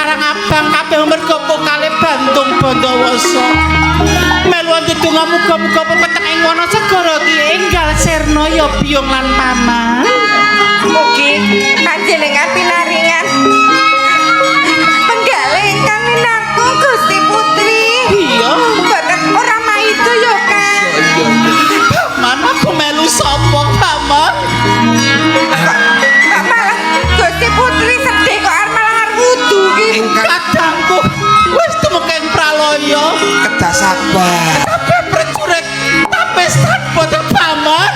Karang Abang kabeh mergo pokale Bandung Bondowoso. Melu ndedonga muga-muga pepeteng ing Wonosegoro ki enggal sirna ya biyong lan paman. Mugi panjenengan pinaringan penggale ingkang minangka Gusti Putri. Iya, Boten ora maido ya, Kang. paman aku melu sapa, paman? Kok malah Gusti Putri sedih kok malah wudu ki. Kadangku wis tumekeng pralaya. Kedah sabar. Tapi berkurek tapi tanpa paman.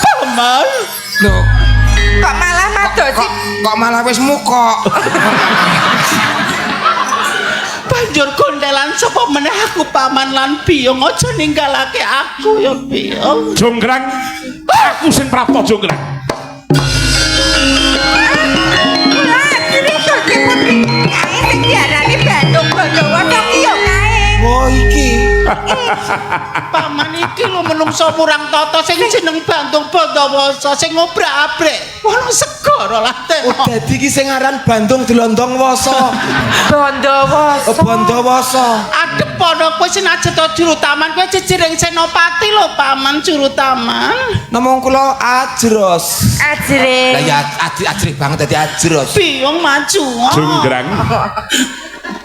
Paman, Loh, Kok malah madosi kok malah wis muka. banjur kondelan sapa meneh aku paman lan biyong aja ninggalake aku ya biyong. Jonggrang, aku sing prapta Jonggrang. Ini Gusti Putri. Kae sing diarani Bandung Bondowoso ki ya kae. Oh iki. Paman iki lho menungso murang tata sing jeneng Bandung Bondowoso sing ngobrak-abrik Wonosegoro lah Oh dadi iki sing aran Bandung Dilondong Woso. Bondowoso. Bondowoso. adep ana kowe senajan to juru taman kowe jejering senopati lho paman juru taman. Namung kula ajros. Ajre. Lah ya ajrih banget dadi ajros. Biyong maju. Jonggrang.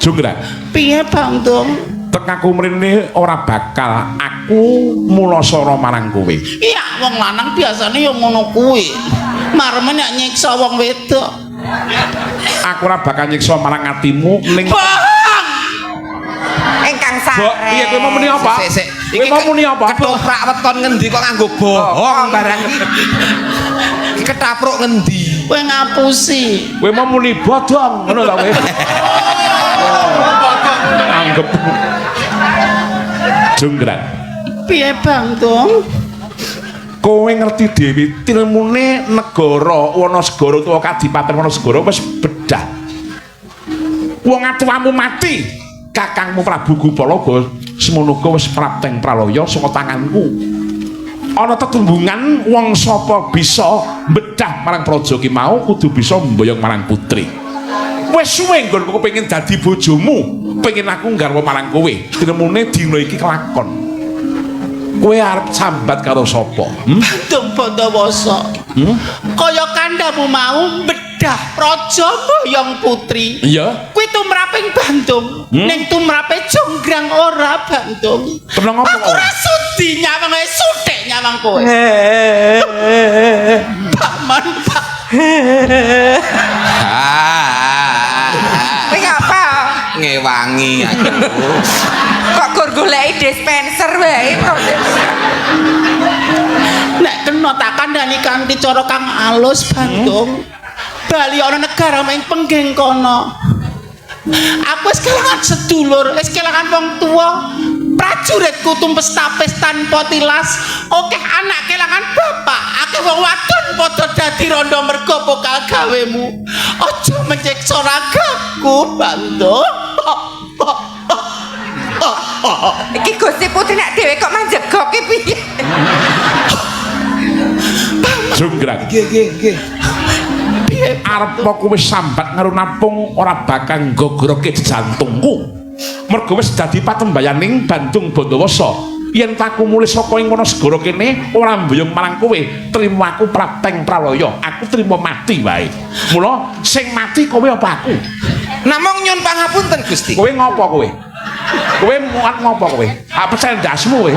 Jonggrang. Piye Bandung? Tekaku mrene ora bakal aku mulasara marang kowe. Iya, wong lanang biasane ya ngono kuwi. Marmen nek nyiksa wong wedok. Aku ora bakal nyiksa marang atimu ning Bang! Ingkang Mbok, sare. iya kowe mau muni apa? Sik. Kowe mau muni apa? Ketoprak weton ngendi kok nganggo bohong barang. Ketapruk ngendi? Kowe ngapusi. Kowe mau muni bodong, ngono ta kowe? Anggep. Jonggrang. Piye Bandung? Kowe ngerti dhewe tilmune negara Wonosegoro utawa Kadipaten Wonosegoro wis bedah. Wong atuwamu mati, kakangmu Prabu Gupalaga semonoga wis prapteng pralaya saka tanganku. Ana tetumbungan wong sapa bisa bedah marang praja ki mau kudu bisa mboyong marang putri. Wis suwe nggonku kepengin dadi bojomu, pengen aku nggarwa marang kowe. Tilmune dina iki kelakon. Kowe arep sambat karo sapa? Bandung Bondowoso. Kaya kandhamu mau bedah praja mboyong putri. Iya. Kuwi tumraping Bandung. Ning tumrape Jonggrang ora Bandung. Tenang apa Aku ora sudi nyawang suthik nyawang kowe. Paman, Pak. Kowe ngapa? Ngewangi aku. Kok gur goleki dispenser wae. Nek kena tak kandhani kanthi cara kang alus Bandung. Bali ana negara ing penggeng kono. Aku wis kelangan sedulur, wis kelangan wong tuwa. Prajuritku tumpes tapis tanpa tilas. Akeh anak kelangan bapak, akeh wong wadon padha dadi randha mergo pokal gawemu. Aja menyiksa ragaku, Bandung. Iki Gusti Putri nek dhewe kok manjegoke piye? Jonggrang. Nggih. Arep kowe sambat karo napung ora bakal nggogoroke jantungku. Mergo wis dadi patembayaning Bandung Bondowoso. Yen aku mulih saka ing Wonosegoro kene ora mboyong marang kowe, trima aku prapteng pralaya. Aku trima mati wae. Mula sing mati kowe apa aku? Namung nyun pangapunten Gusti. Kowe ngopo kowe? Kowe muat ngopo kowe? Apa sendasmu kowe?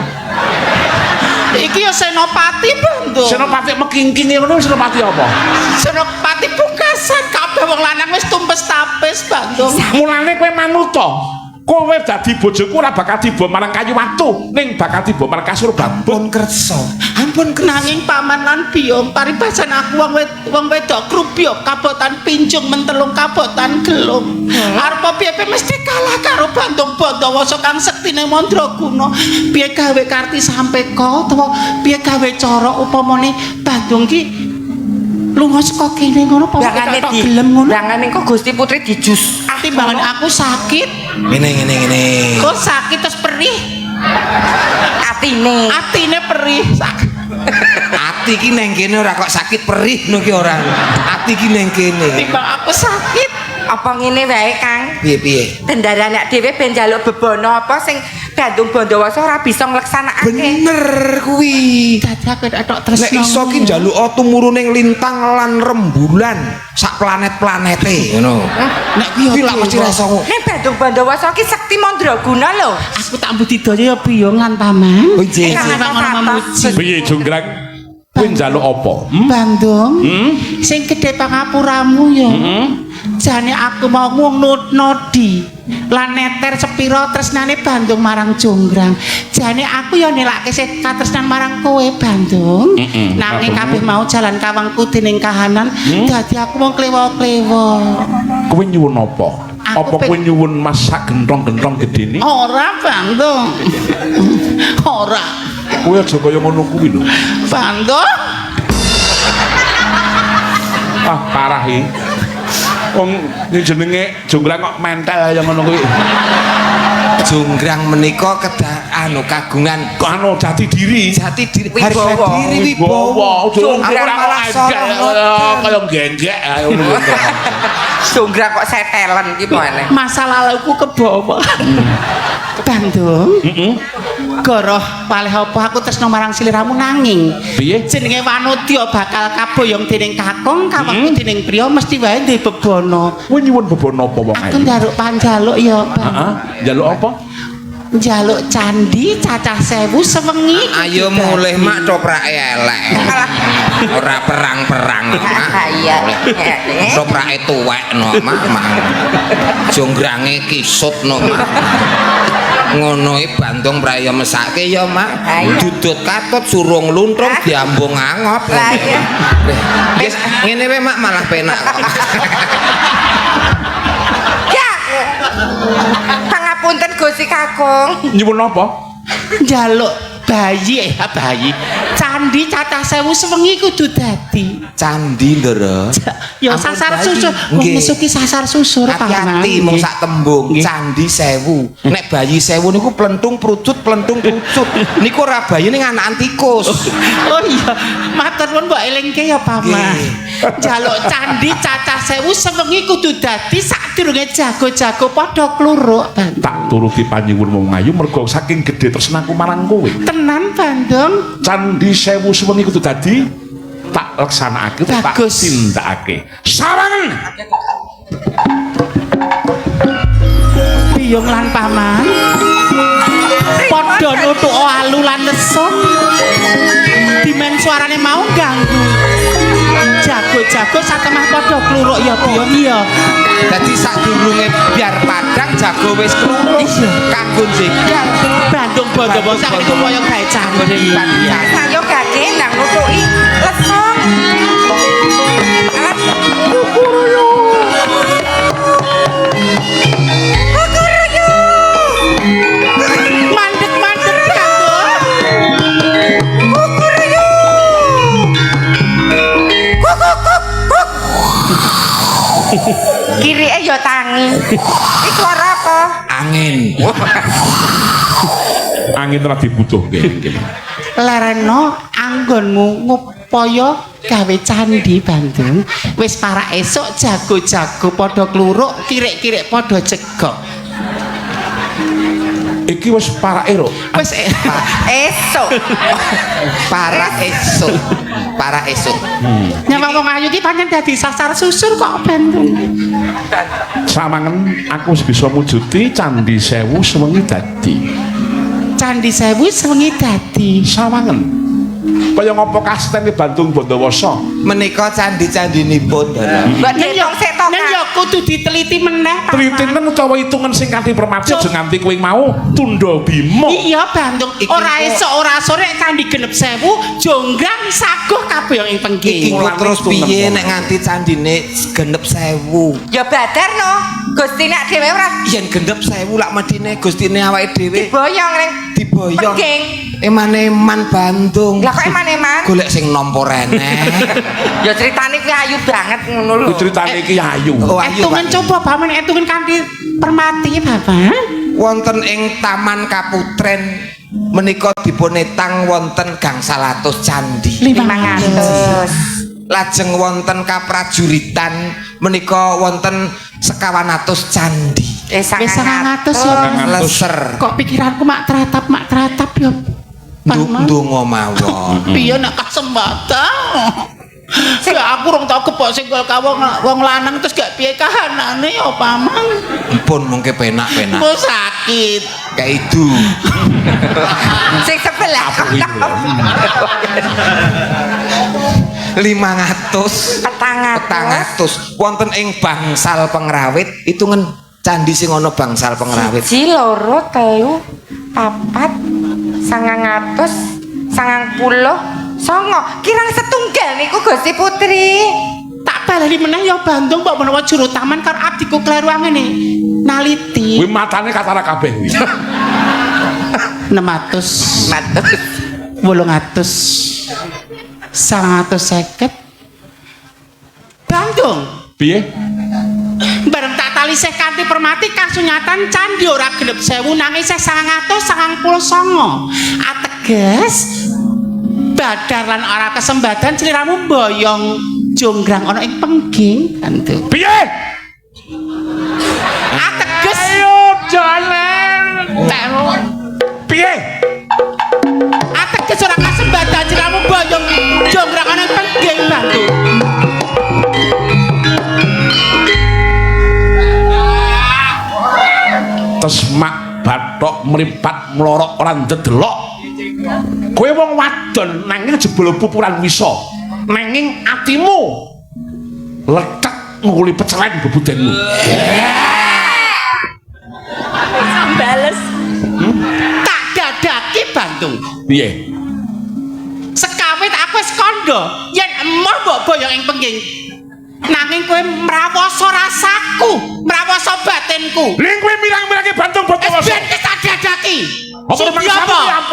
Iki ya senopati Bandung. Senopati mekingking ngono senopati apa? Senopati pungkasan kabeh wong lanang wis tumpes tapis Bandung. Mulane kowe manut to. Kowe dadi bojoku ora bakal tiba marang kayu watu, ning bakal tiba marang kasur bambu. Ampun kersa. Ampun Nanging paman lan biyong paribasan aku wong wedok Krupyok kabotan Pinjung Mentelung kabotan Gelung. Arep piye mesti kalah karo Bandung Bondowoso kang sektine Mandraguna. Piye gawe karti sampeka utawa piye gawe cara upamane Bandung ki lunga saka kene ngono apa tok gelem ngono. Langane kok Gusti Putri dijus. Timbangan aku sakit. Ngene. Kok sakit terus perih? Atine. Atine perih. Ati ki neng kene ora kok sakit perih ngono ki ora. Ati ki neng kene. Timbang aku sakit. Apa ngene wae, Kang? Piye-piye? Dendaran nek dhewe ben njaluk bebono apa sing Bandung Bondowoso ora bisa ngleksanakake. Bener kuwi. Dadi aku tok Nek tresno. iso ki njaluk tumuruning lintang lan rembulan sak planet-planete ngono. Nek piye Kuwi lak mesti rasa Ning Bandung Bondowoso ki Sekti Mandraguna lho. aku tak budidaya ya biyongan paman. Oh, iya. Kang ngono memuji. Piye Jonggrang? Kuwi njaluk apa? Bandung. Sing gedhe pangapuramu ya. Jane aku mau nodi. Lan neter sepira tresnane Bandung marang Jonggrang. Jane aku ya nelake katresnan marang kowe Bandung. Nanging kabeh mau jalan kawangku dening kahanan, dadi aku mau klewo-klewo. Kowe nyuwun apa? Aku Apa kowe nyuwun masak gentrong-gentrong gedene? Ora Bandung. Ora. Kowe aja kaya ngono kuwi lho. Bandung. Ah, parah iki. Wong jenenge Jonggrang kok mentel kaya ngono kuwi. Jonggrang menika kedah kagungan Anu jati diri. jati diri Wibawa. harga diri Wibawa. wibawa. Jonggrang Aku malah kok sorong kaya genggek ayo ngono. Jonggrang kok setelen ki mana? Masa laluku kebawa. Bandung. Goroh palih apa aku tresno marang sliramu nanging Piye? jenenge Wanudya bakal kaboyong dening kakung kawangku dening priya mesti wae duwe bebono. Kowe nyuwun bebono apa wong Aku ae? njaluk panjaluk ya, Bang. Heeh, njaluk apa? Njaluk candi cacah 1000 sewengi. Ayo mulih mak coprake elek. Ora perang-perang mak. Iya. Coprake tuwek no mak. Jonggrange kisut no mak. Ngono e Bandung praya mesake ya mak. Dudut katut surung luntrung diambung angop. Lah iya. Wis ngene wae mak malah penak kok. Ya. Pangapunten Gusti Kakung. Nyuwun apa? Njaluk bayi bayi. Candi cacah 1000 sewengi kudu dadi. Candi ndara. Ya Ampun, sasar bayi. susur. Wong Nggih. nesuki sasar susur paman. Hati-hati mung sak tembung Nggih. candi 1000. Nek bayi 1000 niku plentung prucut niku ora bayi ning anak tikus. Oh iya, matur nuwun mbok elingke ya paman. Nggih. Njaluk candi cacah 1000 sewengi kudu dadi sadurunge jago-jago padha kluruk Bandung. Tak turuti panyuwun wong ayu mergo saking gedhe tresnaku marang kowe. Tenan Bandung. Candi 1000 sewengi kudu dadi tak laksanakake tak Bagus. tindakake. Sarangen. Biyong lan paman. Padha nuthuk alu lan nesu. Dimen suarane mau ganggu. Jago-jago satemah padha kluruk ya biyong iya. Dadi sadurunge biar padang jago wis kluruk Iya. kanggo jegal. Bandung Bondowoso sak niku koyo gawe candi. Sayo gage nang nutuki lesong. Mandek-mandek Bandung. Kirike ya tangi. Iki suara apa? Angin. Angin ora dibutuhke kene. Lereno anggonmu ngupaya gawe candi Bandung. Wis para esuk jago-jago padha kluruk, kirik-kirik padha cegok. Iki wis parake ro. Wis Esok. Para esuk. Para esuk. nyawang wong ayu iki pancen dadi sasar susur kok Bandung. Samangen aku wis bisa mujuti candi 1000 sewengi dadi. Candi 1000 sewengi dadi. Sawangen. Kaya ngapa kastene Bandung Bondowoso? Menika candi-candinipun ndara. Mbak Detong sik to. Nen ya kudu diteliti meneh. Paman. Tritinen utawa hitungan sing kanthi permati aja nganti kowe mau tunda bima. Iya Bandung, Iki ora kok- esuk ora sore candi genep 1000 Jonggrang saguh kabeh ing Iki pengking. kok terus piye nek nganti candine genep 1000? Ya badarno. Gusti nek dhewe ora Yen genep 1000 lak medine Gustine awake dhewe boyong ning diboyong. Pengking. Eman-eman Bandung. Lah kok eman-eman? Golek sing nampa rene. Ya ceritane kuwi ayu banget ngono lho. Ku critane iki ayu. Oh ayu. Etungen Pak. coba Bapak etungen kanthi permati Bapak. Wonten ing Taman Kaputren menika dipunetang wonten gangsal atus candhi. 500. Lajeng wonten kaprajuritan menika wonten 200 candhi. Wis 900 ya. 900. Leser. Kok pikiranku mak teratap ya. Ndonga mawon. Piye nek kasembatan? Ya aku rong tau kepok sing wong lanang terus gak piye kahanane ya Pamang. Ampun mengke penak-penak. Kok sakit. Kayak itu. Sing sebelah. 500 400 wonten ing bangsal pengrawit hitungan candi sing ana bangsal pengrawit. 1 2 3 4 500 90 songo kirang setunggal niku Gusti Putri. Tak baleni meneh ya Bandung mbok menawa juru taman karo abdiku kleru ngene. Naliti Kuwi matane katara kabeh kuwi. 600 800 150 Bandung Piye? bareng tak talisih kanthi permati kasunyatan candhi ora genep 1000 nanging isih 999 ateges badar lan ora kesempatan sliramu boyong jonggrang ana ing pengging Bandung Piye? ateges Ayo jalan. Piye? ateges ora kesempatan sliramu boyong jonggrang ana ing pengging Bandung Terus mak bathok mripat mlorok ora ndedelok. Kowe wong wadon nanging jebul pupuran wisa. Nanging atimu letek nguli pecelen bebudenmu. Bales. tak dadaki Bandung Piye? sekawit aku wis kandha yen emoh mbok boyong ing pengging nanging kowe mrawasa rasaku mrawasa batinku Ling kowe mirang-mirange Bandung Batawa. ben tak dadaki Apa mangsa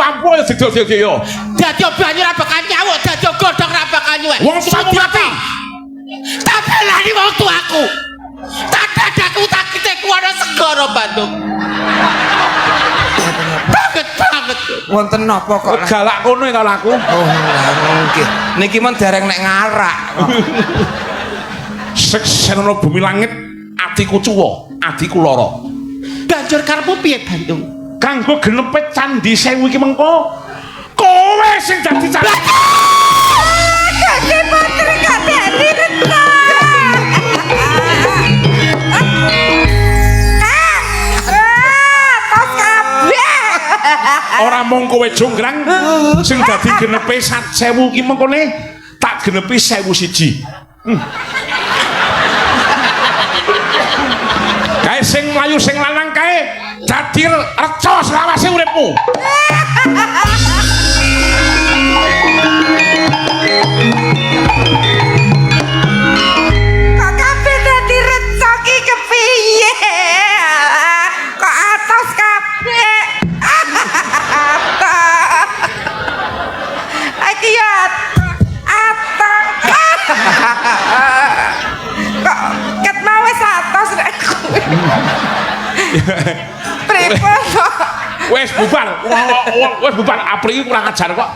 ampu ya sedya yo. dadi banyu ra bakal nyawuk dadi godhong ra bakal nyuwek Wong tuamu mati. tak belani wong tuaku tak dadaku tak kiteku ana segara Bandung banget Wonten napa kok? Galak kono ya kalau aku. Oh, nggih. Niki men dereng nek ngarak. Seksenono bumi langit, atiku cuwa, atiku lara. banjur karepmu piye Bandung Kanggo genepe candhi 1000 iki mengko kowe sing dadi candhi. Gusti Putri gak dadi reta. Tos kabeh. Ora mung kowe jonggrang sing dadi genepe 1000 iki mengkone tak genepi 1001. Kae sing mlayu sing lanang kae dadi reca selawase uripmu. Kok kabeh dadi reca ki kepiye? Kok atos kabeh? Iki ya atos. Kok ket mau wis atos rek kowe. Pripun kok? Wes bubar, wes bubar apri kurang ajar kok.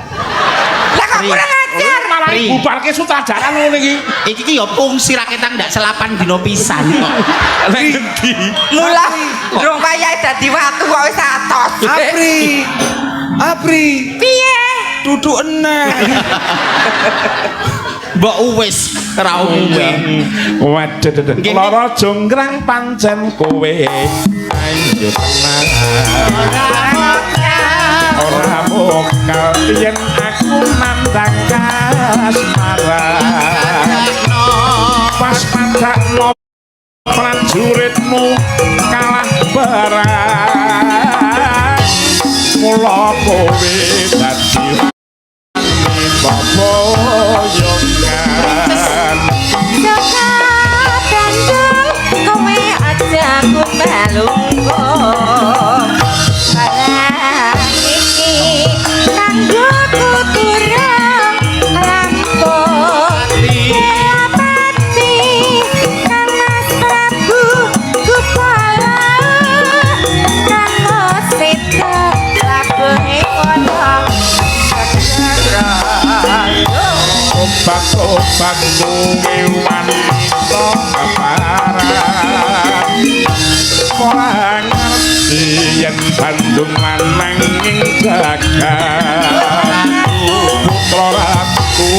Lah kok kurang ajar? Malah bubarke sutradara ngono iki. iki ki ya fungsi raketan ndak selapan dino pisan kok Lek endi? Mula rong kaya dadi watu kok wis atos. Apri. Piye? Duduk eneh. mbok wis ra umwe Waduh, lara jonggrang pancen kowe anjur ora mokal yen aku nandang kasmaran pas padakno prajuritmu kalah perang mula kowe dadi boyongan Jaka Bandung kowe aja aku melungko barang iki kanggo tuturang rampung Pati Kang Mas Prabu Kupala Kang Sita labuhe Bandunge wanita kaparan ora ngerti yen Bandung lanang ing jagat putra ratu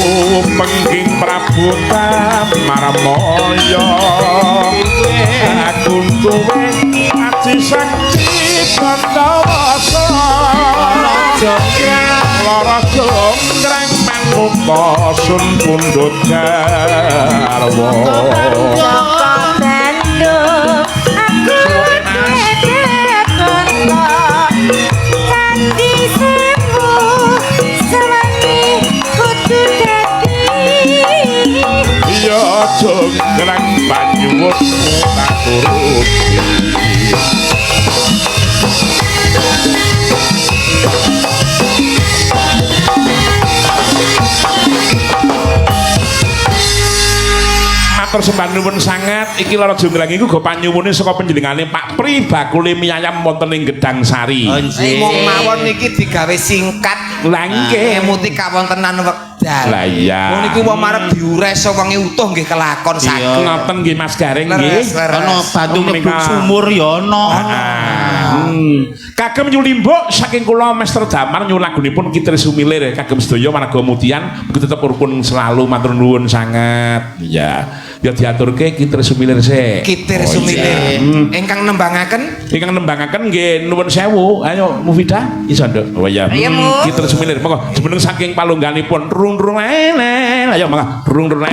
pengging Prabu Tamarmaya aku duwe aji sakti kandhawasa lara jonggrang mangupa sun pundhut garwa Bandung aku dedek kono kanthi semu sawani kudu dadi ya jonggrang banyuwut tak turuti matur sembah nuwun sangat iki lara jonggrang iku go panyuwune saka panjenengane Pak Pri bakule miyayam wonten ing Gedang Sari. Mong mawon niki digawe singkat Lah nggih muti kawontenan wekdal. Lah iya. Mun niku wong marep diures wengi utuh nggih kelakon saged. Ngoten nggih Mas Gareng nggih. Ana Bandung mlebu sumur ya ana. Kagem nyulimbuk saking kula Master Damar nyuwun lagunipun Kitir Sumilir kagem sedaya warga Mudian mugi tetep rukun selalu matur nuwun sangat. Iya. Ya diaturke Kitir Sumilir sik. Kitir Sumilir. Ingkang nembangaken nggih nuwun sewu. Ayo Mufidah iso nduk. Oh iya. Kitir Sumilir monggo jumeneng saking palungganipun rung-rung ayo monggo rung-rung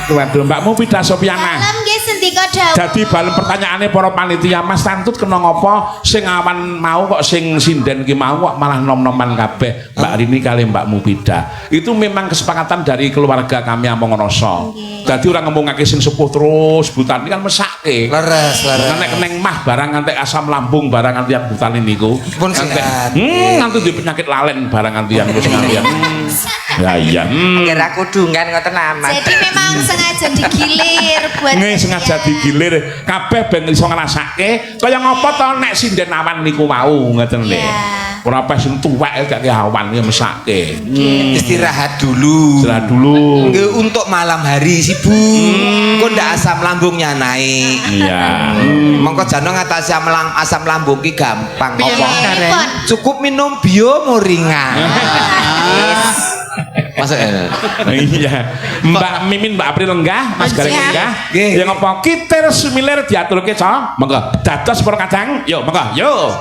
Waduh mbakmu Pidah Sopiana. Salam nggih sendika dawuh. Dadi balen pertanyaane para panitia Mas Tantut kena ngopo sing awan mau kok sing sinden ki mau kok malah nom-noman kabeh Mbak Rini kali Mbakmu Pidah. Itu memang kesepakatan dari keluarga kami Among Rasa. Dadi ora ngomongake sing sepuh terus butan iki kan mesake. Leres. Nek keneng mah barang ngantek asam lambung barang ngantian butan niku. Pun singkat. Nganti di penyakit lalen barang ngantian wis ngantian. Ya iya. Kira kudungan ngoten amat. Jadi memang sengaja digilir buat sengaja digilir kabeh ben iso ngrasake kaya ngapa to nek sinden awan niku mau ngoten lho. Ora pas sing tuwek gak ke awan ya mesake. Istirahat dulu. Nggih untuk malam hari sibuk. Kok ndak asam lambungnya naik. Iya. Mongko jano ngatasi asam lambung ki gampang apa? Cukup minum biomoringa. Masuk iya. Mbak Mimin, Mbak April lenggah, Mas Gareng lenggah. Ya ngapa Kitir Sumilir diaturke, Cok? Monggo dados para kadang. Yo, monggo. Yo.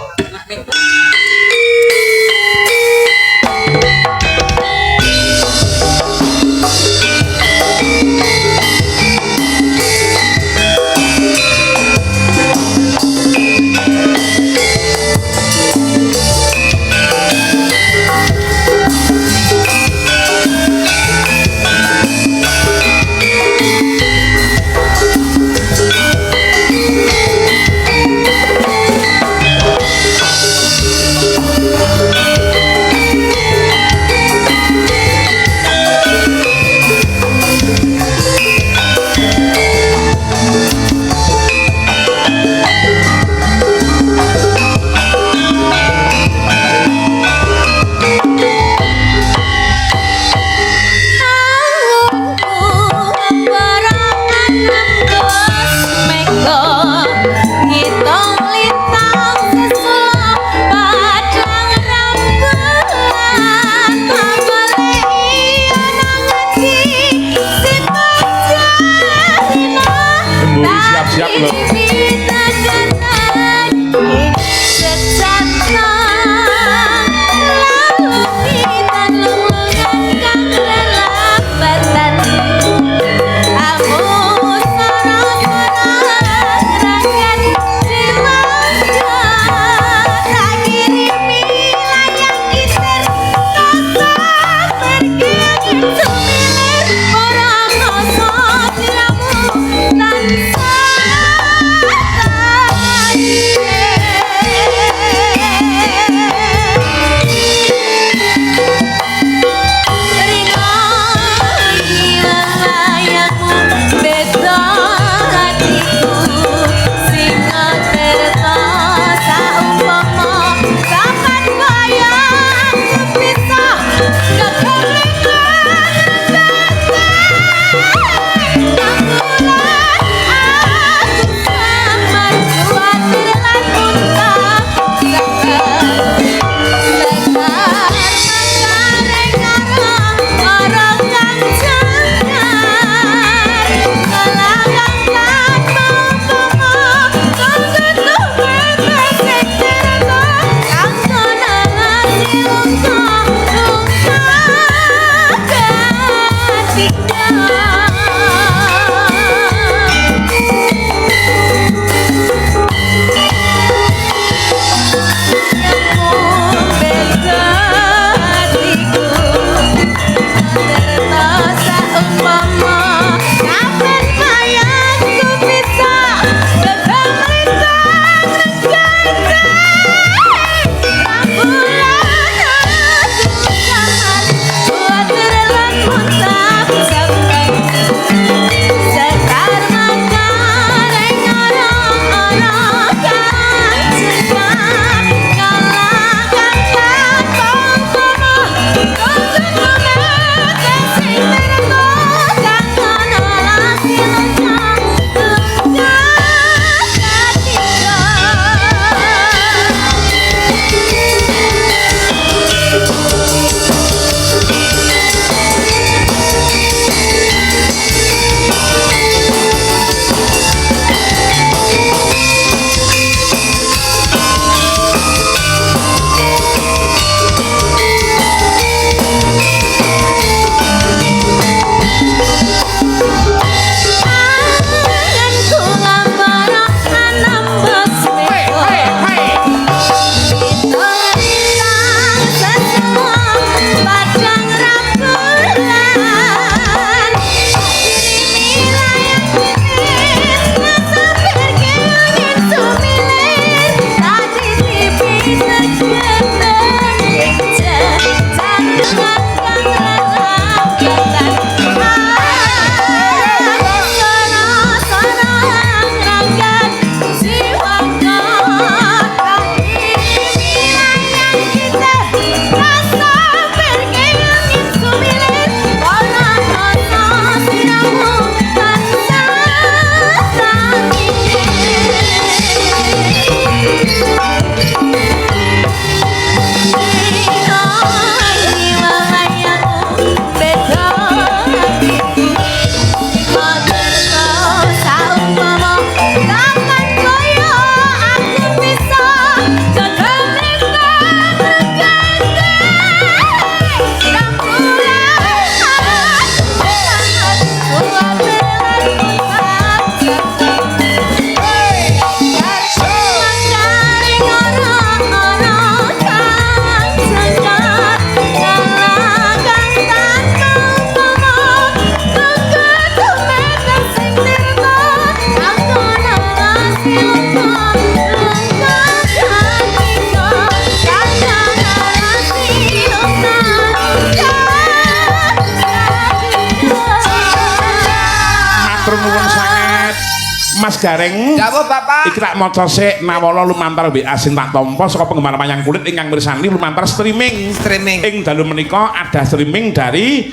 Mas Gareng. Dawuh Bapak. Iki tak maca sik nawala lumantar mbek asin tak tampa saka penggemar wayang kulit ingkang mirsani lumantar streaming. Ing dalu menika ada streaming dari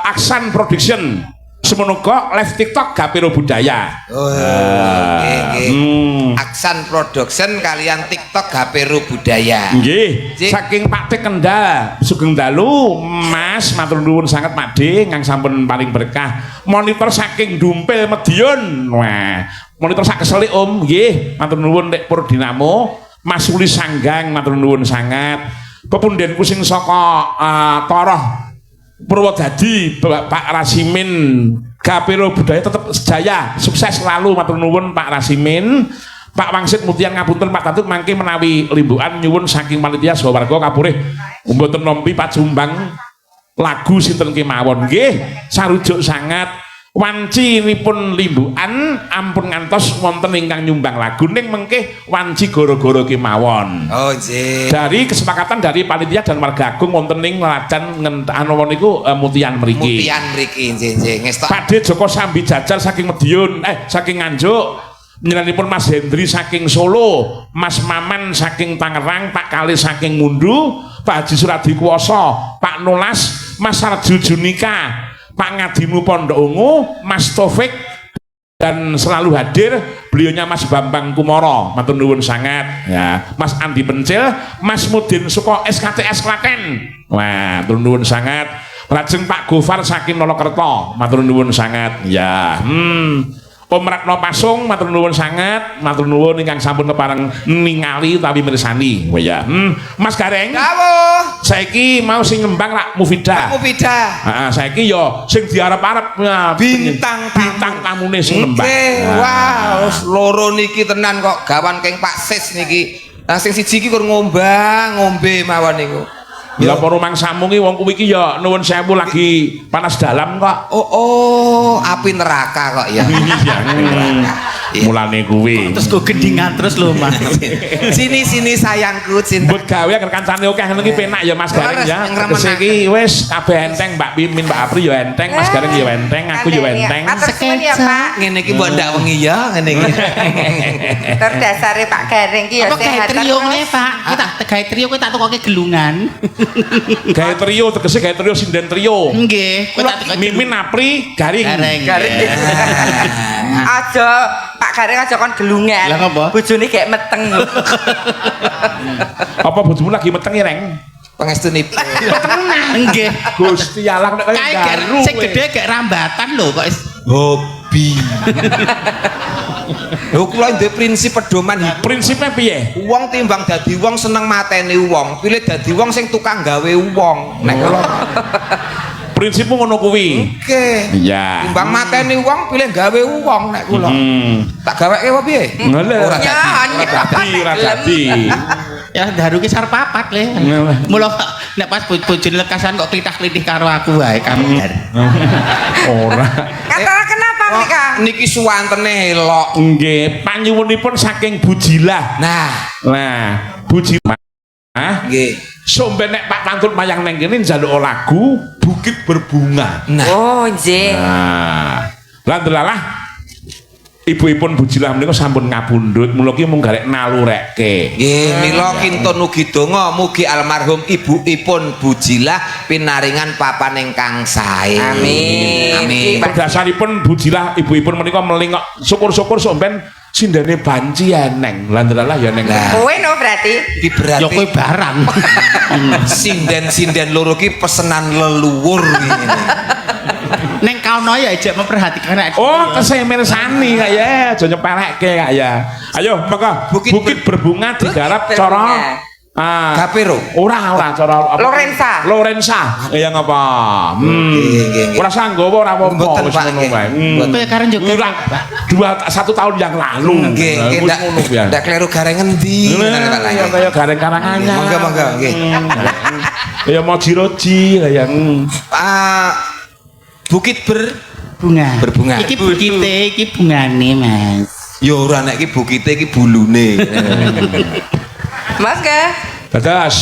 Aksan Production. Semono live TikTok Gapiro Budaya. Oh, nggih. Aksan Production kalian TikTok Gapiro Budaya. Nggih. Saking Pak Tik Kendal, sugeng dalu Mas matur nuwun sanget Pakde ingkang sampun paling berkah. Monitor saking Dumpil Medion. Wah, monitor sak keselik Om. Nggih, matur nuwun Nek Pur Dinamo. Mas Uli Sanggang matur nuwun sangat. Pepundenku sing saka Toroh Purwodadi Pak Rasimin Gapiro Budaya tetap sejaya sukses selalu matur nuwun Pak Rasimin. Pak Wangsit Mutian ngapunten Pak Tatut mangke menawi limbukan nyuwun saking panitia saha warga kapurih mboten nampi pajumbang lagu sinten kemawon nggih sarujuk sangat wancinipun limbukan ampun ngantos wonten ingkang nyumbang lagu ning mengke wanci goro-goro kemawon. Oh nggih. Dari kesepakatan dari panitia dan warga agung wonten ing Ladan anu niku Mutian mriki. Mutian mriki nggih ngestok. Pakde Joko Sambi Jajal saking Medion, saking Nganjuk. Nyenenipun Mas Hendri saking Solo, Mas Maman saking Tangerang, Pak Kali saking Mundu, Pak Haji Suradi Kuwasa, Pak Nolas, Mas Sarju Junika, Pak Ngadimu Pondok Ungu, Mas Taufik dan selalu hadir beliaunya Mas Bambang Kumoro, matur nuwun sangat ya. Mas Andi Pencil, Mas Mudin Suko SKTS Klaten, wah matur nuwun sangat. Lajeng Pak Gofar saking Nolokerto, matur nuwun sangat ya. Om Ratno Pasung matur nuwun sanget, matur nuwun ingkang sampun kepareng ningali utawi mirsani. Oh ya. Mas Gareng. Dawuh. Saiki mau sing ngembang rak Mufidah. Mufidah. Heeh, saiki yo sing diarep-arep Bintang tamune sing ngembang. Nggih, wow, loro niki tenan kok gawan keng Pak Sis niki. Lah sing siji iki kur ngombe mawon niku. Ya apa rumang samungi wong kuwi iki ya nuwun sewu lagi panas dalam kok. Oh, api neraka kok ya. Iya. Mulane kuwi. Terus kok gendingan terus lho, Mas. Sini sayangku cinta. Mbut gawe agar kancane akeh ngono iki penak ya Mas Gareng ya. Terus iki wis kabeh enteng Mbak Pimin, Mbak Apri ya enteng, Mas Gareng ya enteng, aku ya enteng. Matur suwun ya, Pak. Ngene iki mbok ndak wengi ya ngene iki. Tur dasare Pak Gareng ki ya Apa gawe sehat trio terus. ngene, Pak? Kita gawe trio kowe tak tukoke gelungan. Gawe trio tegese gawe trio sinden trio. Nggih, kowe tak tukoke Mimin Apri Garing. Gareng. Aja Pak Gareng aja kon gelungan. Lah ngapa? Bojone gek meteng lho. Apa bojomu lagi meteng Reng? Pangestunipun. Nggih. Gusti Allah nek kaya Kae garu. sing gedhe gek rambatan lho kok Hobi. Lho kula ndek prinsip pedoman hidup. Prinsipnya piye? Wong timbang dadi wong seneng mateni wong, pilih dadi wong sing tukang gawe wong. Nek kula Prinsipmu ngono kuwi. oke. Iya. Timbang mateni wong, pilih gawe wong nek kula. Tak gaweke apa piye? Ngono. Ora Ya, Ora dadi. ya daru ki sarep papat le. Mula nek pas bojone lekasan kok klitah-klitih karo aku wae kamar. Ora. Kata kenapa mereka? Niki suwantene elok. Nggih, panyuwunipun saking Bujilah. Nah, Bujilah. nggih. Somben nek Pak Tantut mayang neng kene njaluk lagu Bukit Berbunga. Nah, Oh, nggih. Nah, lan delalah ibu-ipun Bujilah menika sampun ngabundhut, mula ki mung garek nalurekke. nggih mila kintun ugi donga mugi almarhum ibuipun Bujilah pinaringan papan ingkang sae. Amin. Amin. Berdasaripun Bujilah ibu-ipun menika meling kok syukur-syukur somben sindene banci eneng. Lan delalah ya neng. Lah. Kowe no berarti. Iki berarti Ya kowe barang. sinden-sinden loro ki pesenan leluhur ngene. Neng kaono ya ejek memperhatikan nek. Oh, kesemirsani kak ya, aja nyepelekke kak ya. Ayo, maka Bukit Berbunga digarap cara Gapero. ora cara apa? Lorenza. Ya ngapa? Nggih. Ora sanggawa ora apa-apa Mboten, wis Pak, ngono nggih. wae. Mboten. Kowe karen juga. Satu tahun yang lalu. Nggih, nggih Wis ndak ngono ya. ndak kleru gareng endi. Ya kaya gareng karangannya. Monggo nggih. Ya mau jiroji lah yang Bukit Bunga. Berbunga. Iki bukite, iki bungane, Mas. Ya ora nek iki bukite iki bulune. Mas ke? Dadas.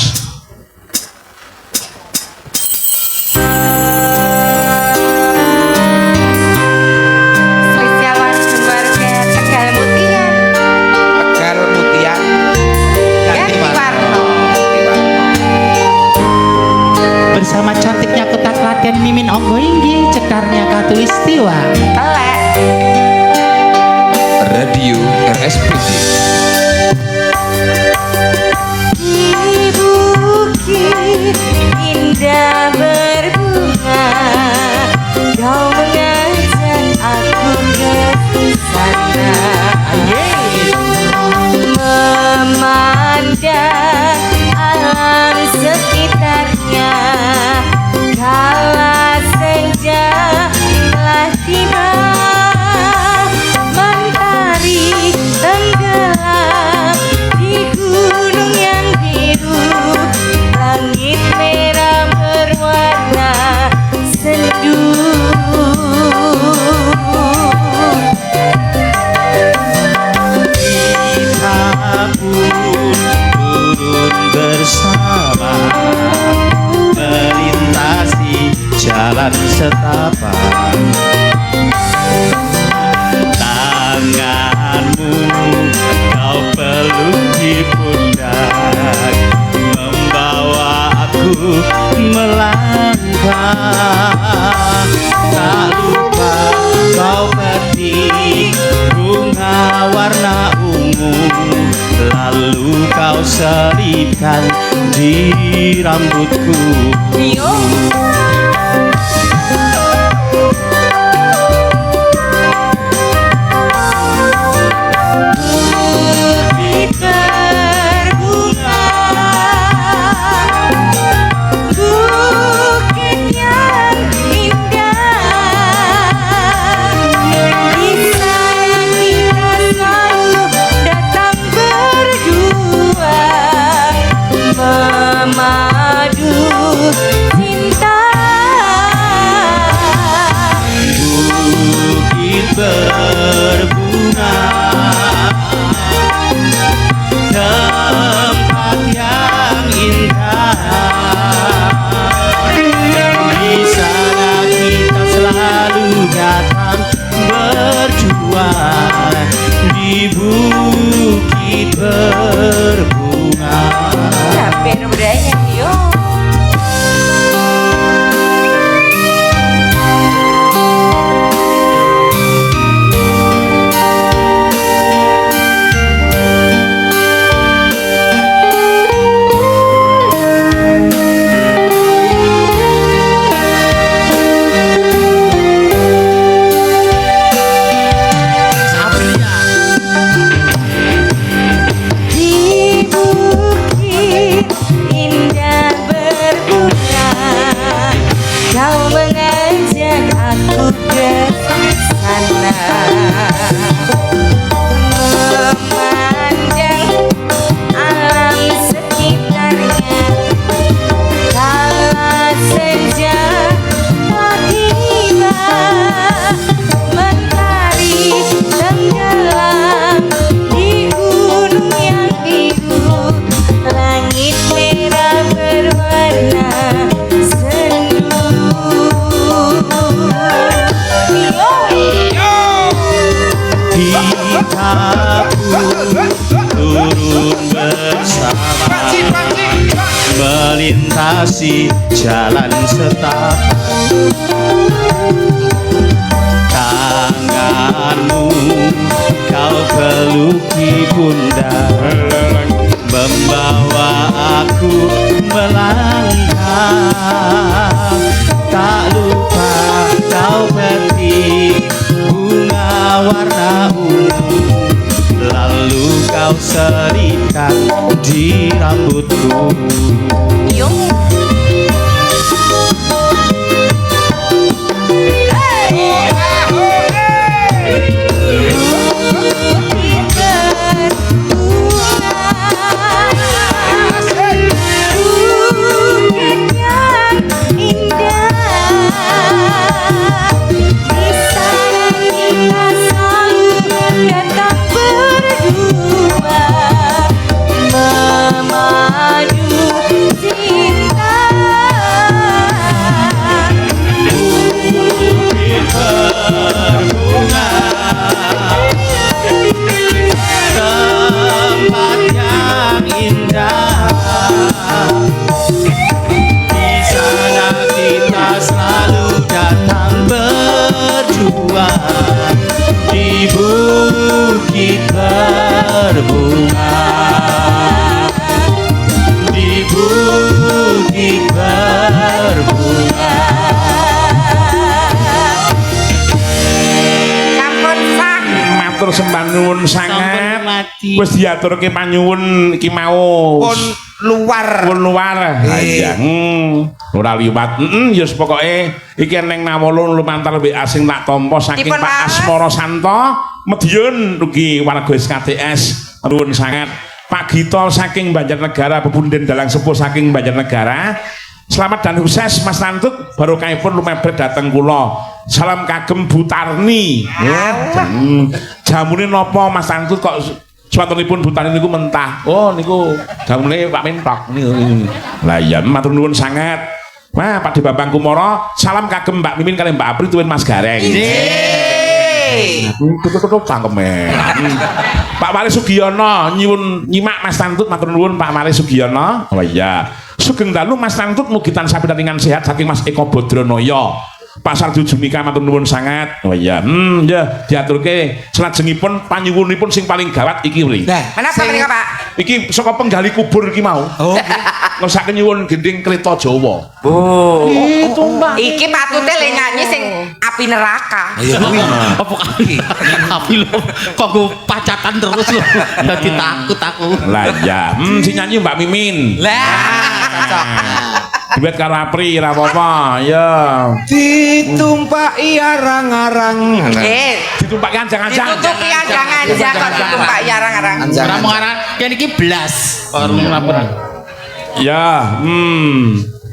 Spesial warga Tegal Mutian. Tegal Mutian. Ganti warna. Bersama cantiknya kota Klaten Mimin Onggo Inggi, cetarnya Katulistiwa. Telek. Radio RSPD. Di bukit indah berbunga, kau mengajak aku ke sana. Memandang alam sekitarnya, kala senja telah tiba, mentari tenggelam di gunung yang biru, langit merah berwarna sendu. Kita pun turun bersama, melintasi jalan setapak. Tanganmu kau peluk di pundak, membawa aku melangkah. Tak lupa kau petik bunga warna ungu, lalu kau selipkan di rambutku. Yo. di bukit berbunga. Sampai nomornya yo. Melintasi jalan setapak, tanganmu kau peluki pundak, membawa aku melangkah. Tak lupa kau petik bunga warna ungu, lalu kau selipkan di rambutku. Di bukit berbunga, di bukit berbunga. Sampun sak. Matur sembah nuwun sanget. Wis diaturke panyuwun iki mau. Pun luar. Pun luar. Iya. Ora liwat. Ya pokoke iki ning Nawala lumantar mbek asing tak tampa saking Dipun Pak maaf. Asmara Santo Medion ugi warga SKTS nuwun sanget. Pak Gito saking Banjarnegara, Pepunden Dalang Sepuh saking Banjarnegara. Selamat dan sukses Mas Tantut, barokahipun lumebet dhateng kula. Salam kagem Bu Tarni. Jamune napa Mas Tantut kok suwatunipun Bu Tarni niku mentah? Oh niku jamune Pak Mentok niku. Lah iya matur nuwun sanget. Wah, Pak De Bambang Kumara, salam kagem Mbak Mimin kalian Mbak Apri tuwin Mas Gareng. Tutup cangkeme. Pak Wali Sugiono nyuwun nyimak Mas Tantut matur nuwun Pak Wali Sugiono. Oh iya. Sugeng dalu Mas Tantut mugi tansah pinangan sehat saking Mas Eko Bodronoyo. Pak Sardu Jumika matur nuwun sangat. Oh iya. Ya diaturke selajengipun panyuwunipun sing paling gawat iki wli. Menapa menika, Pak? Iki saka penggali kubur iki mau. Oh. Ngesake nyuwun gending Kreta Jawa. Oh. Itu Mbak. Iki patute le nyanyi sing api neraka. Iya kuwi. Apa kali? Tapi lo kok gue pacatan terus lo. Dadi takut aku. Lah ya, si nyanyi Mbak Mimin. Duet karo Apri ora apa-apa. Ya. Ditumpaki arang-arang. Ditumpaki anjang-anjang. Ditutupi anjang-anjang kok ditumpaki arang-arang. Ora mung aran yen iki blas. Orang laporan. Ya,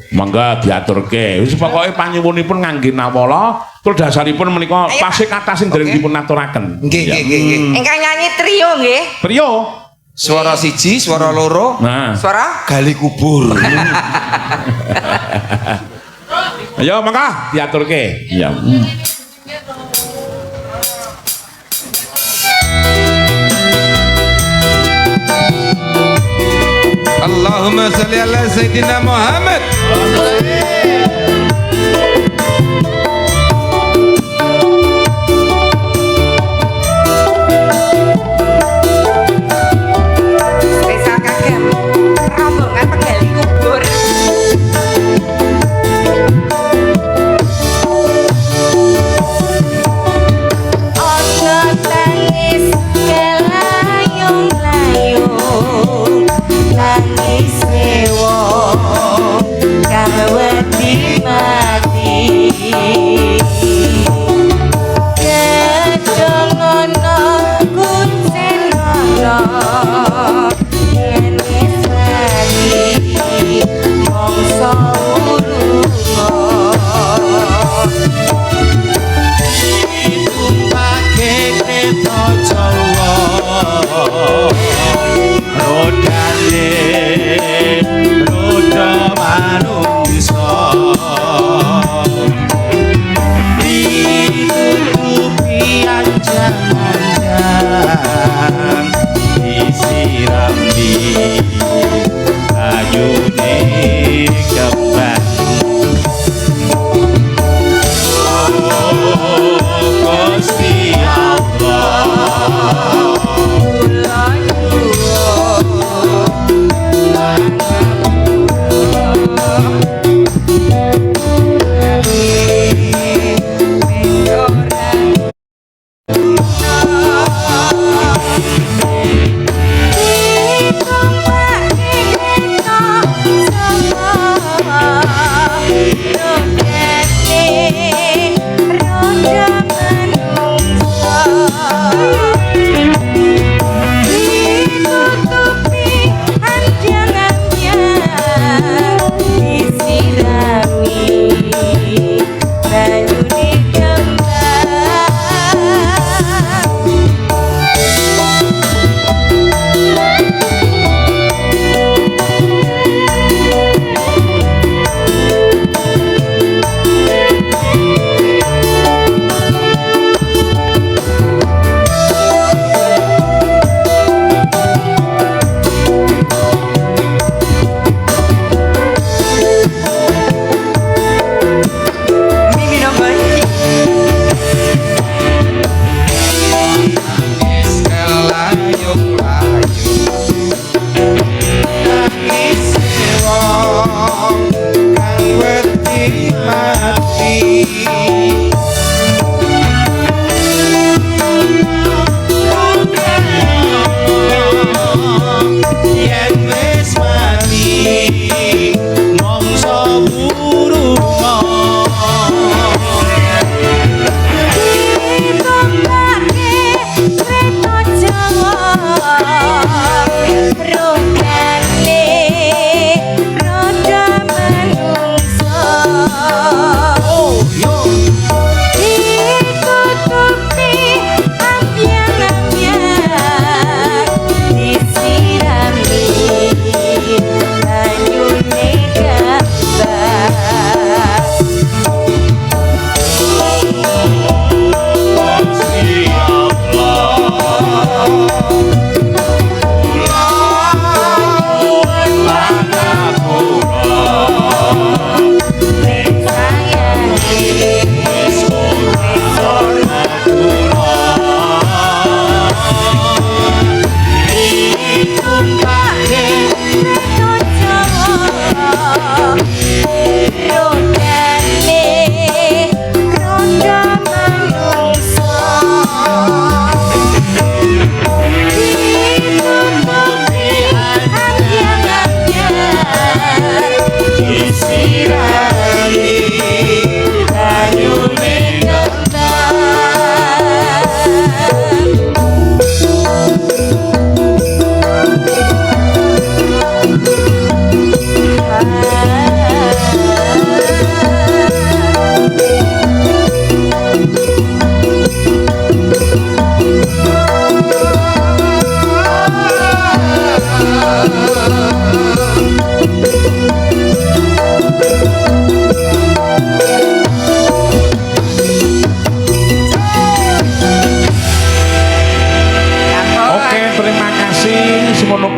mangga diaturke. Wis pokoke panyuwunipun ngangge Nawala, tur dasaripun menika tasih kathah sing dereng dipun aturaken. Nggih, nggih, nggih. Ingkang nyanyi trio nggih. Priyo. Suara siji, suara loro. Nah. Suara Gali kubur. Ayo mangga diaturke. Iya. Allahumma sholli ala sayyidina Muhammad. Spesial kagem rombongan penggali kubur. Ono tangis kelayung-layung, nangis sewo kang wedi mati. Kedongono kuncen ono yen wis mati mongso urungo. Tumpake kereta Jawa rodane roda manungsa ditutupi anjan-anjan disirambi ayune kembang. Gusti Allah Di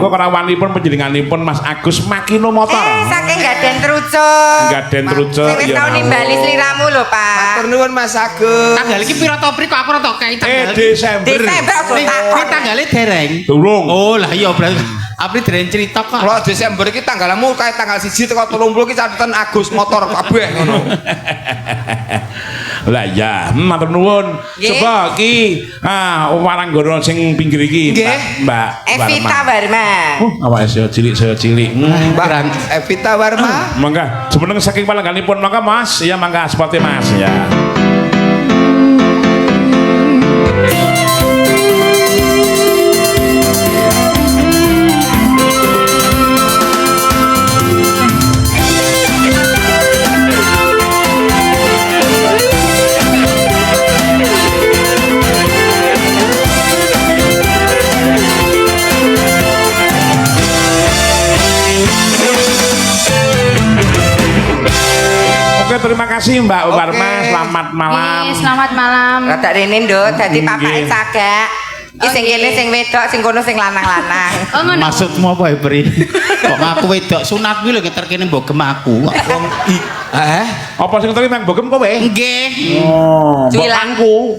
Monggo karawanipun panjenenganipun Mas Agus makina motor. Saking Gaden Trucuk. Gaden Trucuk Wis tau nimbali sliramu lho, Pak. Matur nuwun Mas Agus. Tanggal iki pira to Pri kok aku ora tok kei tanggal. Desember. Desember aku Ini takon. tanggale dereng. Durung. Oh lah iya berarti Apri dereng cerita kok. Kalau Desember iki tanggalmu kae tanggal 1 teko 30 iki catetan Agus motor kabeh ngono. Lah ya, matur nuwun. Nggih. Coba iki waranggono sing pinggir iki, Nggih. Mbak. Evita Warma. Awake saya cilik. Mbak Evita Warma. Mangga, semeneng saking palengganipun mangga Mas, ya mangga seperti Mas ya. Oke, terima kasih Mbak Warma, selamat malam. Selamat malam. Rada rene nduk, dadi papake Nggih. sagak. Iki sing kene sing wedok, sing kono sing lanang-lanang. Oh ngono. Maksudmu apa ya, Pri? Kok ngaku wedok sunat kuwi lho ngeterkene mbogem aku. Wong Apa sing terima bogem kowe? Nggih. Oh, Cuilan. bapakku.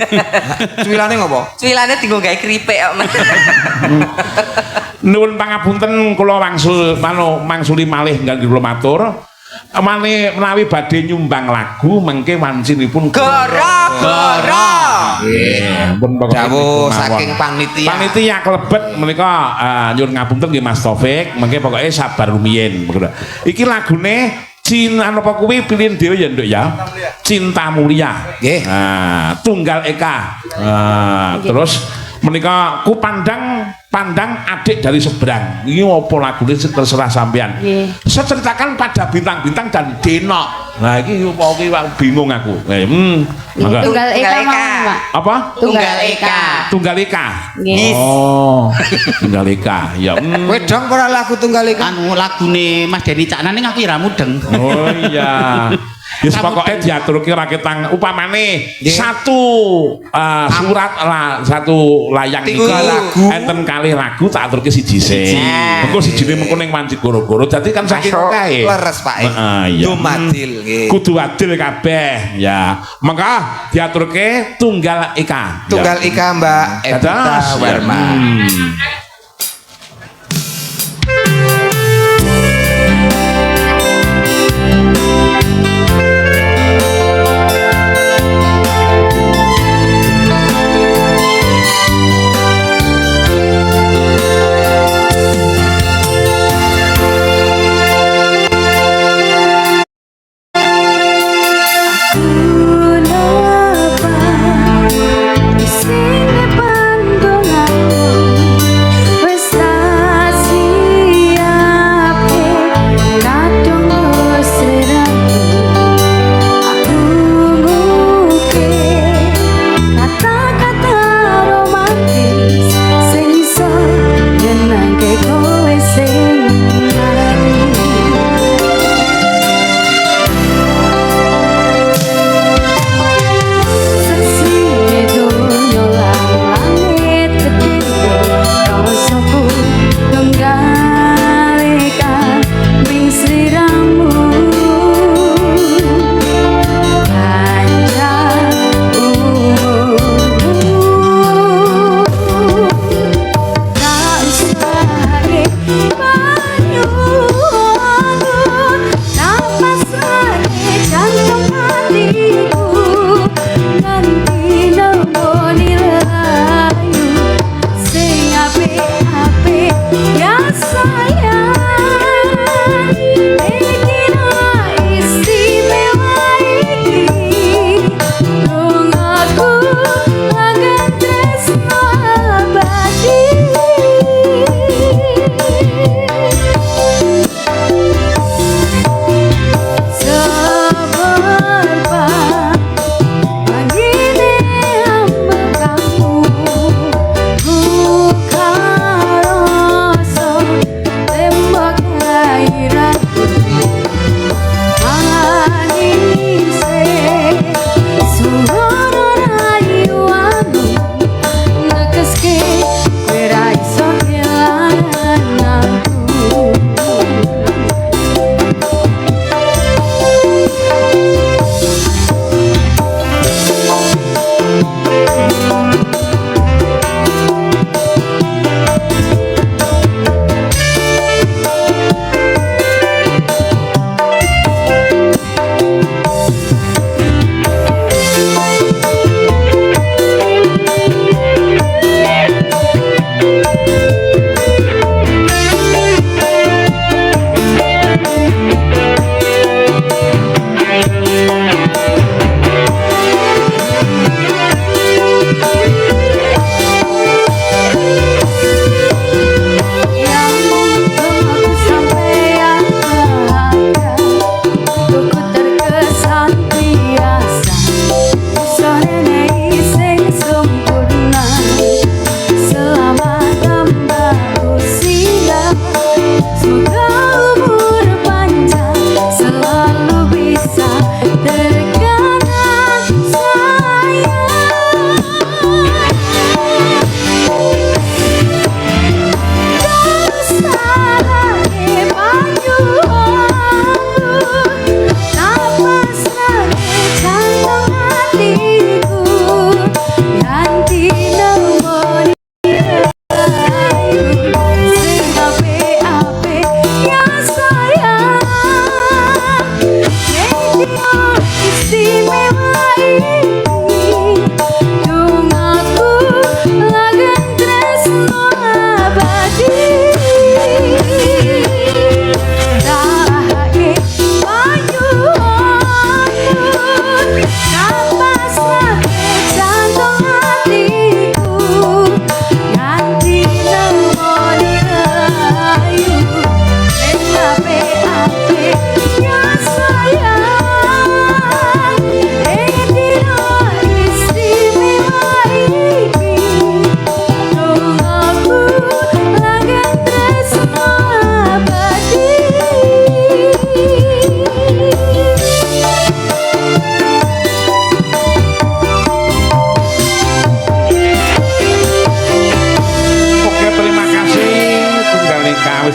cuwilane ngopo? Cuwilane dienggo gawe kripik kok. Nuwun pangapunten kula mangsuli malih nggih kula matur. Mane menawi badhe nyumbang lagu mengke wancinipun Goro-goro. Nggih, pun pokokipun Dawuh mawon. saking panitia. Panitia klebet menika nyuwun ngapunten nggih Mas Taufik, mengke pokoke sabar rumiyin. Iki lagune Cinta apa kuwi pilihan dhewe ya Nduk ya. Cinta Mulia. Nggih. Nah, Tunggal Eka. Terus menika ku pandang adik dari seberang. Ini apa lagune terserah sampean. Nggih. Seceritakan pada bintang-bintang dan denok. Nah, iki apa iki bingung aku. Mangga. Tunggal Eka Tunggal Eka. mau, Pak. Apa? Tunggal Eka. Tunggal Eka. Nggih. Oh, Tunggal Eka. Ya. Wedang ora lagu tunggal iki. Anu lagune Mas Deni Caknane aku ira mudeng. Oh iya. Ya pokoknya diaturke raketang upamane satu surat lah satu layang Tiga lagu. enten kalih lagu tak aturke siji sik. Engko sijine mengko ning wanci goro-goro dadi kan saking Masuk. kae. Leres Pak. Heeh iya. Dumadil nggih. Kudu adil kabeh ya. Mengko diaturke Tunggal Eka. Tunggal Ya. Ika Mbak Evita Dados, ya. Warma. Sing pandongan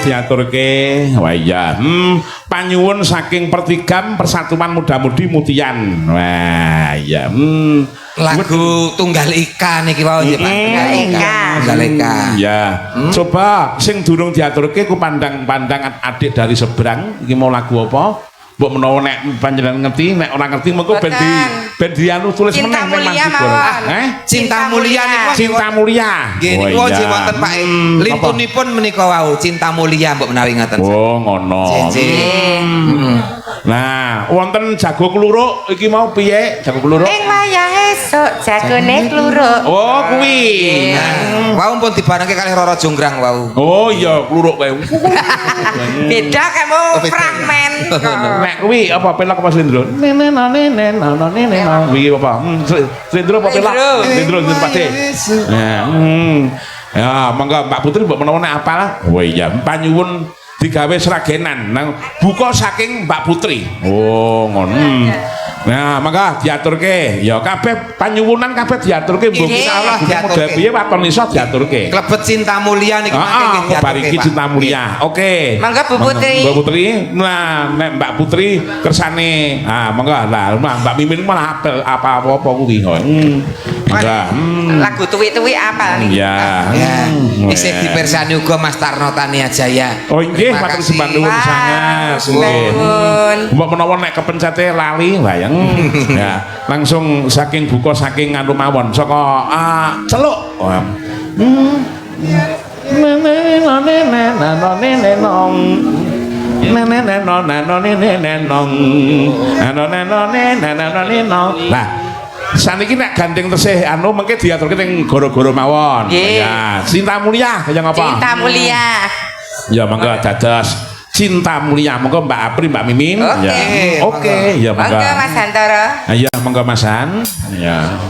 diaturke. Wah iya. Panyuwun saking Pertigam Persatuan Muda-Mudi Mutian. Wah iya. Lagu Tunggal Ika niki wau nggih Pak. Tunggal Ika. Tunggal Ika. Ya. Coba sing durung diaturke ku pandang-pandang adik dari seberang iki mau lagu apa? Mbok menawa nek panjenengan ngerti, nek ora ngerti mengko ben dianu tulis meneh ning Manjigoro. Cinta Mulia niku Cinta Mulia. Nggih niku nggih wonten Pak. Lintunipun menika wau Cinta Mulia mbok menawi ngaten. Oh ngono. Nah, wonten jago kluruk iki mau piye? Jago kluruk? Ing wayah esuk jagone kluruk. Oh, kuwi. Wau pun dibarengke kalih Roro Jonggrang wau. Oh iya, kluruk kae. Beda kamu fragmen. Nek kuwi apa pelak apa slendro? Kuwi apa? Slendro apa pelak? Slendro pasti. Nah, ya, monggo Mbak Putri mbok menawa nek apal. Oh iya, panyuwun digawe sragenan nang buka saking Mbak Putri. Oh ngono. Nah, mangga diaturke. Ya kabeh panyuwunan kabeh diaturke mbok insyaallah model piye waton iso diaturke. Klebet Cinta Mulia niki mangke nggih diaturke. Bariki Cinta Mulia. Oke. Mangga Bu Putri. Mbak Putri. Nah, nek Mbak Putri kersane. Mangga lah Mbak Mimin malah apel apa-apa kuwi. Mangga. Lagu tuwi-tuwi apal niki. Ya. Isih dipersani uga Mas Tarno Tania Jaya. Oh nggih, matur sembah nuwun sangat. Nggih. Mbok menawa nek kepencete lali wayang. Ya, langsung saking buka saking anu mawon saka celuk. Lah, saniki nek gandeng tesih anu mengke diaturke ning goro-goro mawon. Ya, Cinta Mulia kaya ngapa? Cinta Mulia. Ya mangga dados Cinta Mulia, monggo Mbak Apri, Mbak Mimin. Oke, ya monggo. Monggo Mas Hantoro. Ya monggo Mas Han. Ya.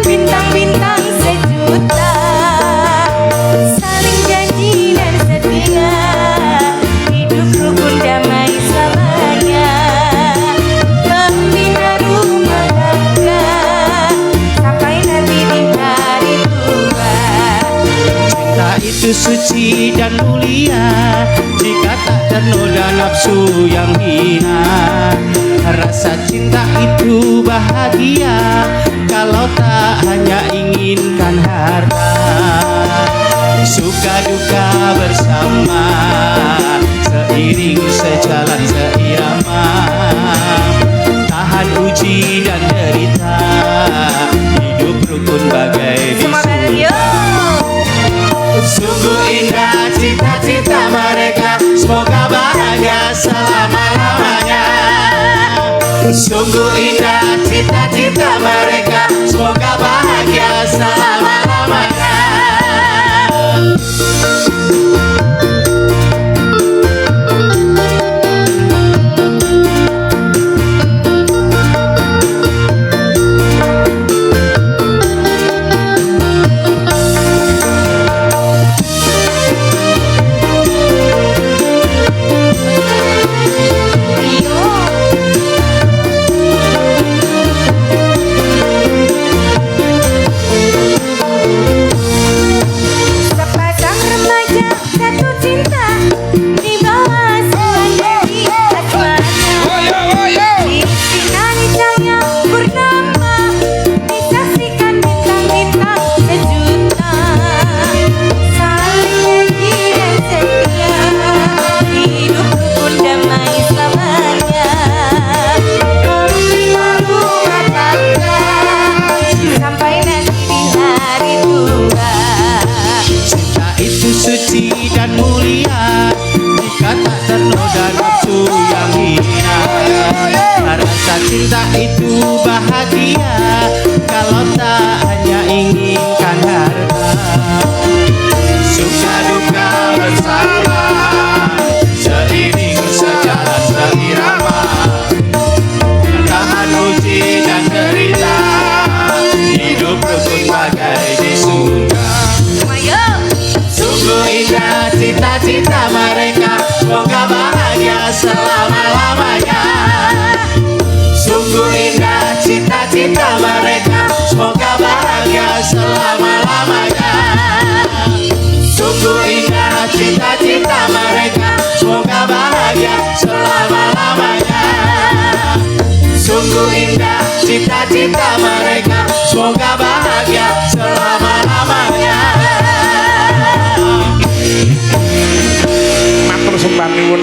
Bintang-bintang sejuta saling janji dan setia hidup rukun damai selamanya membina rumah tangga sampai nanti di hari tua. Cinta itu suci dan mulia jika tak ternoda nafsu yang hina. Rasa cinta itu bahagia kalau tak hanya inginkan harta. Suka duka bersama, seiring sejalan seirama, tahan uji dan derita, hidup rukun bagai Semangat wisuda. Sungguh indah cita-cita mereka, semoga bahagia selama-lamanya. Sungguh indah cita-cita mereka, semoga bahagia selama-lamanya. Sepasang remaja jatuh cinta di bawah suasana asmara. Di sinari cahaya purnama disaksikan bintang-bintang sejuta saling janji dan setia hidup rukun damai selamanya membina rumah tangga sampai nanti di hari tua. Cinta itu suci dan mulia jika tak ternoda nafsu yang hina. Rasa cinta itu bahagia kalau tak hanya inginkan harta. Suka duka bersama, seiring sejalan Sungguh indah cita-cita mereka, semoga bahagia selama-lamanya. Sungguh indah cita-cita mereka, semoga bahagia selama-lamanya. Sungguh indah cita-cita mereka, semoga bahagia selama-lamanya. Sungguh indah cita-cita mereka, semoga bahagia selama-lamanya. Matur sembah nuwun.